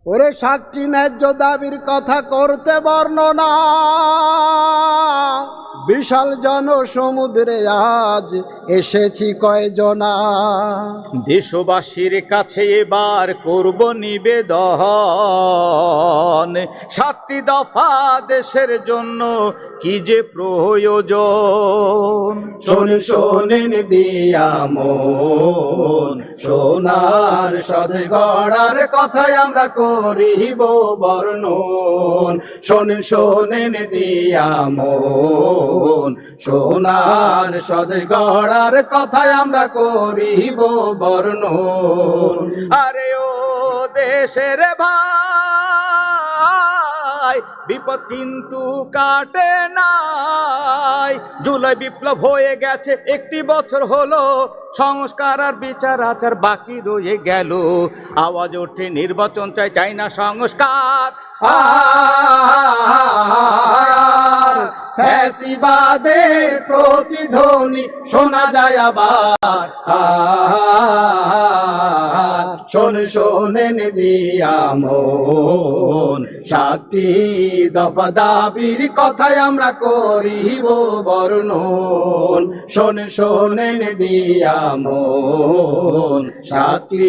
ওরে সাক্ষী ন্যায্য দাবির কথা করতে বর্ণনা, বিশাল জনসমুদ্রে আজ এসেছি কয়জনা। দেশবাসীর কাছে এবার করব নিবেদন, 7টি দফা দেশের জন্য কি যে প্রয়োজন। শোনেন দিয়া মন, সোনার সাথে গড়ার কথাই আমরা করিব বর্ণন। শোনেন দিয়া মন, সোনার সাথে গড়ার কথাই আমরা করিব বর্ণন। আরে ও দেশের ভাই, বিপদ কিন্তু কাটে নাই। জুলাই বিপ্লব হয়ে গেছে, 1টি বছর হলো, সংস্কার আর বিচার আচার বাকি রয়ে গেল। আওয়াজ ওঠে নির্বাচন চাই, চাই না সংস্কার। ফ্যাসিবাদের প্রতিধ্বনি শোনা যায় আবার। শোনেন দিয়া মন, 7টি দফা দাবির কথাই আমরা করিব বর্ণন। শোনেন দিয়া মন, 7টি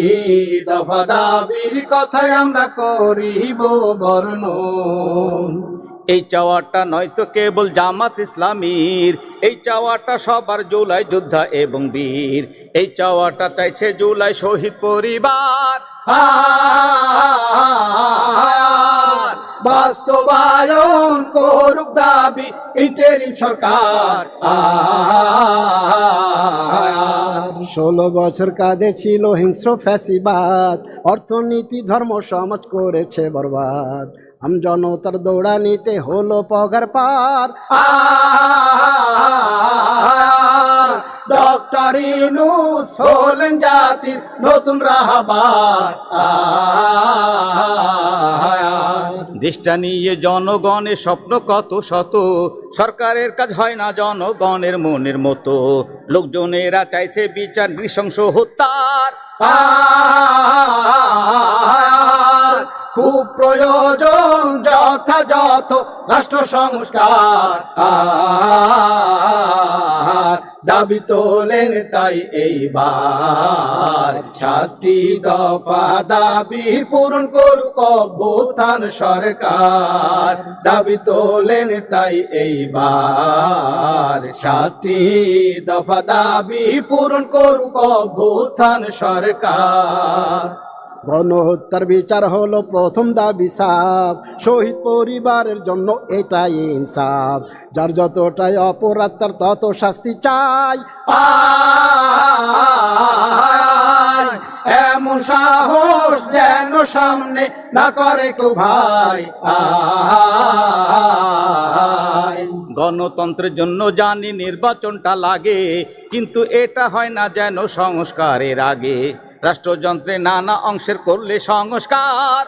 দফা দাবির কথাই আমরা করিব বর্ণন। এই চাওয়াটা নয়তো কেবল জামাত ইসলামীর, এই চাওয়াটা সবার জুলাই যোদ্ধা এবং বীর। এই চাওয়াটা চাইছে জুলাই শহীদ পরিবার। বাস্তবায়ন করুক দাবি ইন্টারিম সরকার। 16 বছর কাঁধে ছিল হিংস্র ফ্যাসিবাদ, অর্থনীতি ধর্ম সমাজ করেছে বরবাদ। জনতার দৌড়ানিতে হলো পগার পার। ডক্টর ইউনূস হলেন জাতির নতুন রাহবার। দেশটা নিয়ে জনগণের স্বপ্ন কত শত, সরকারের কাজ হয় না জনগণের মনের মতো। লোকজনেরা চাইছে বিচার নৃশংস হত্যার। খুব প্রয়োজন যথাযথ রাষ্ট্র সংস্কার। দাবি তোলেন তাই এইবার, 7টি দফা দাবি পূরণ করুক অভ্যুত্থান সরকার। দাবি তোলেন তাই এইবার, 7টি দফা দাবি পূরণ করুক অভ্যুত্থান সরকার। গণহত্যার বিচার হলো প্রথম দাবি সাফ, শহীদ পরিবারের জন্য এটাই ইনসাফ। যার যতটাই অপরাধ তার তত শাস্তি চাই। এমন সাহস যেন সামনে না করে কেউ ভাই। গণতন্ত্রের জন্য জানি নির্বাচনটা লাগে, কিন্তু এটা হয় না যেন সংস্কারের আগে। রাষ্ট্রযন্ত্রে নানা অংশের করলে সংস্কার।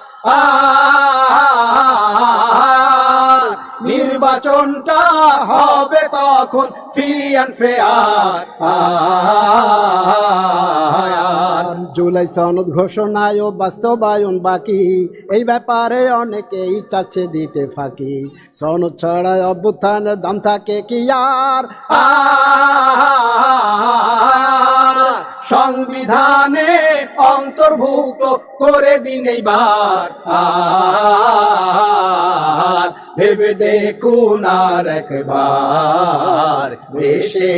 নির্বাচনটা হবে তখন ফ্রি অ্যান্ড ফেয়ার। জুলাই সনদ ঘোষণায় ও বাস্তবায়ন বাকি, এই ব্যাপারে অনেকেই চাচ্ছে দিতে ফাঁকি। সনদ ছাড়াই অভ্যুত্থানের দাম থাকে কি আর? সংবিধানে অন্তর্ভুক্ত করে দিন এইবার। ভেবে দেখুন আর একবার, দেশে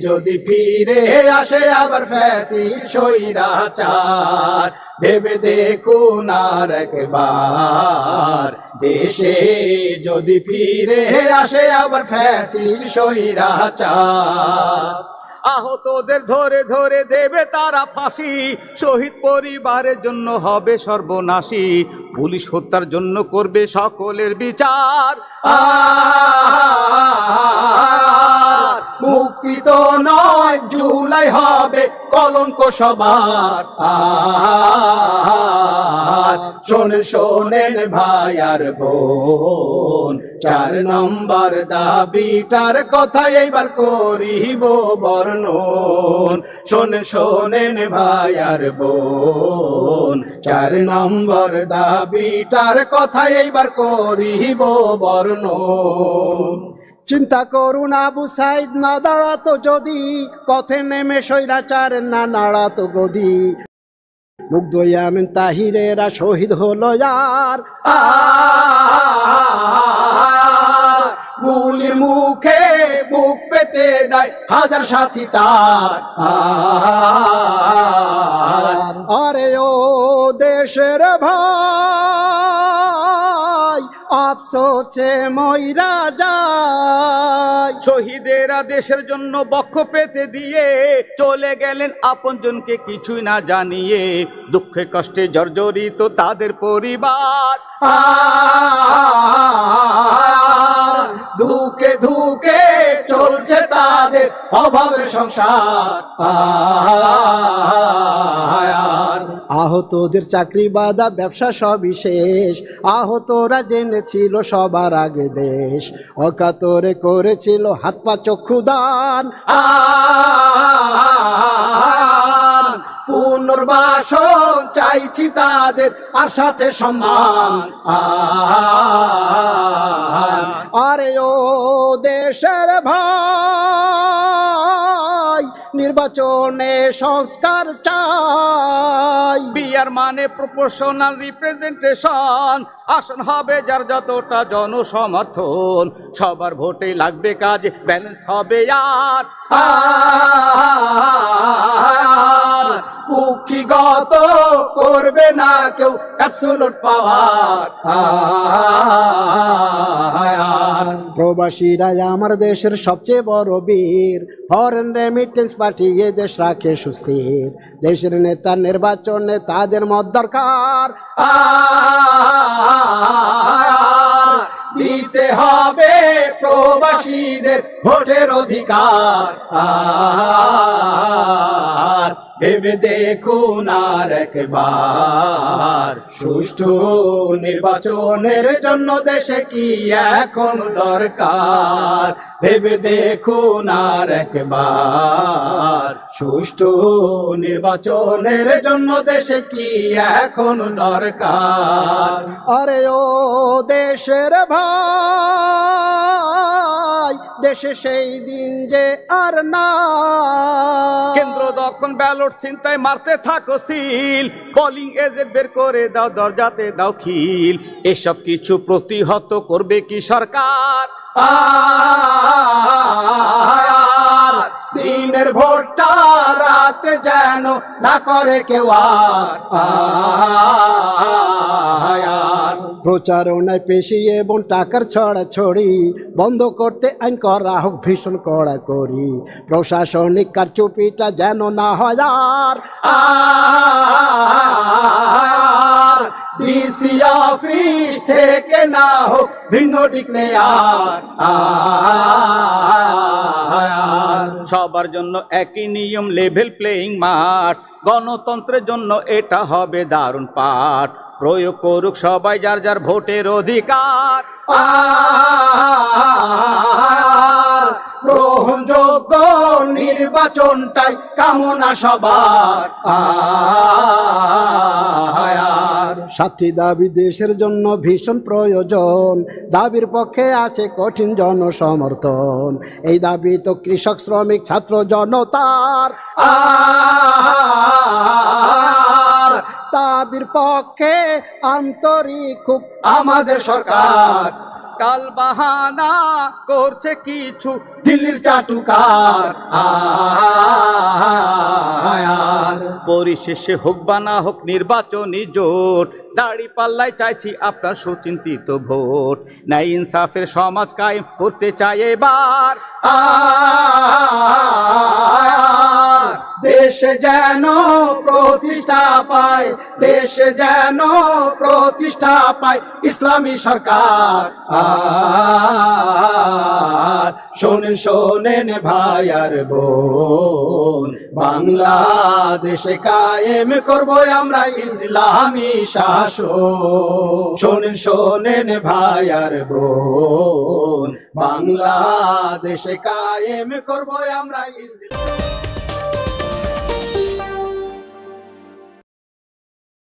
যদি ফিরে আসে আবার ফ্যাসিস্ট স্বৈরাচার। ভেবে দেখুন আর একবার, দেশে যদি ফিরে আসে আবার ফ্যাসিস্ট স্বৈরাচার। আহতদের ধরে ধরে দেবে তারা ফাঁসি, শহীদ পরিবারের জন্য হবে সর্বনাশী। পুলিশ হত্যার জন্য করবে সকলের বিচার। মুক্তি তো নয়, জুলাই হবে কলঙ্ক সবার। শোনেন শোনেন ভাই আর বোন, 4 নম্বর দাবিটার কথা এইবার করিব বর্ণন। শোনেন শোনেন ভাই আর বোন, 4 নম্বর দাবিটার কথা এইবার করিব বর্ণন। চিন্তা করুন আবু সাইদ না দাঁড়াতো যদি, পথে নেমে স্বৈরাচার না নাড়াতো গদি। মুগ্ধ ইয়ামিন তাহিরেরা শহীদ হলো আর, গুলির মুখে বুক পেতে দেয় হাজার সাথী তার। আরে ও দেশের ভাই, আফসোসে মইরা যায়। শহীদেরা দেশের জন্য বক্ষ পেতে দিয়ে চলে গেলেন আপনজনকে কিছুই না জানিয়ে। দুঃখে কষ্টে জর্জরিত তাদের পরিবার, ধুকে ধুকে চলছে তাদের অভাবের সংসার। আহতদের চাকরি বাদা ব্যবসা সবই শেষ, আহতরা জেনেছিল সবার আগে দেশ। অকাতরে করেছিল হাত পা চক্ষু দান, পুনর্বাসন চাইছি তাদের আর সাথে সম্মান। আরে ও দেশের ভাই, নির্বাচনে সংস্কার চাই। বিয়ার মানে প্রপোর্শনাল রিপ্রেজেন্টেশন, আসন হবে যার যতটা জনসমর্থন। সবার ভোটে লাগবে কাজ, ব্যালেন্স হবে আর। কুক্ষিগত করবে না কেউ অ্যাবসলিউট পাওয়ার। প্রবাসীরা আমার দেশের সবচেয়ে বড় বীর, ফরেন রেমিটেন্স পাঠিয়ে দেশ রাখে সুস্থির। দেশের নেতা নির্বাচনে তাদের মত দরকার, দিতে হবে প্রবাসীদের ভোটের অধিকার। ভেবে দেখুন আর একবার, সুষ্ঠু নির্বাচনের জন্য দেশে কি এখন দরকার। ভেবে দেখুন আর একবার, সুষ্ঠু নির্বাচনের জন্য দেশে কি এখন দরকার। আরে ও দেশের ভাই, দেশে সেই দিন যে আর না। কেন্দ্র তখন ব্যালট ছিনতাই মারতে থাকো সিল, পোলিং এজেন্ট বের করে দাও, দরজাতে দাও খিল। এসব কিছু প্রতিহত করবে কি সরকার? দিনের ভোটটা রাতে যেন না করে কেউ আর। প্রচারণায় পেশি এবং টাকার ছড়াছড়ি বন্ধ করতে আইন করা হোক ভীষণ কড়াকড়ি। প্রশাসনিক কারচুপিটা যেন না হয় আর। ডিসি অফিস থেকে না হোক ভিন্ন ডিক্লেয়ার। সবার জন্য একই নিয়ম, লেভেল প্লেইং মাঠ। গণতন্ত্রের জন্য এটা হবে দারুণ পাঠ। প্রয়োগ করুক সবাই যার যার ভোটের অধিকার। গ্রহণযোগ্য নির্বাচনটাই কামনা সবার। 7টি দাবি দেশের জন্য ভীষণ প্রয়োজন, দাবির পক্ষে আছে কঠিন জনসমর্থন। এই দাবি তো কৃষক শ্রমিক ছাত্র জনতার, দাবির পক্ষে আন্তরিক খুব আমাদের সরকার। কাল বাহানা করছে কিছু দিল্লির চাটুকার। পরিশেষে হোক বা না হোক নির্বাচনী জোট, দাড়ি পাল্লায় চাইছি আপনার সুচিন্তিত ভোট। ন্যায় ইনসাফের সমাজ কায়েম করতে চাই এবার। দেশে যেন প্রতিষ্ঠা পায়, দেশে যেন প্রতিষ্ঠা পায় ইসলামী সরকার। শোনেন শোনেন ভাই আর বোন, বাংলাদেশে কায়েম করব আমরা ইসলামী শাসন। শোনেন শোনেন ভাই আর বোন, বাংলাদেশে কায়েম করব আমরা ইসলাম।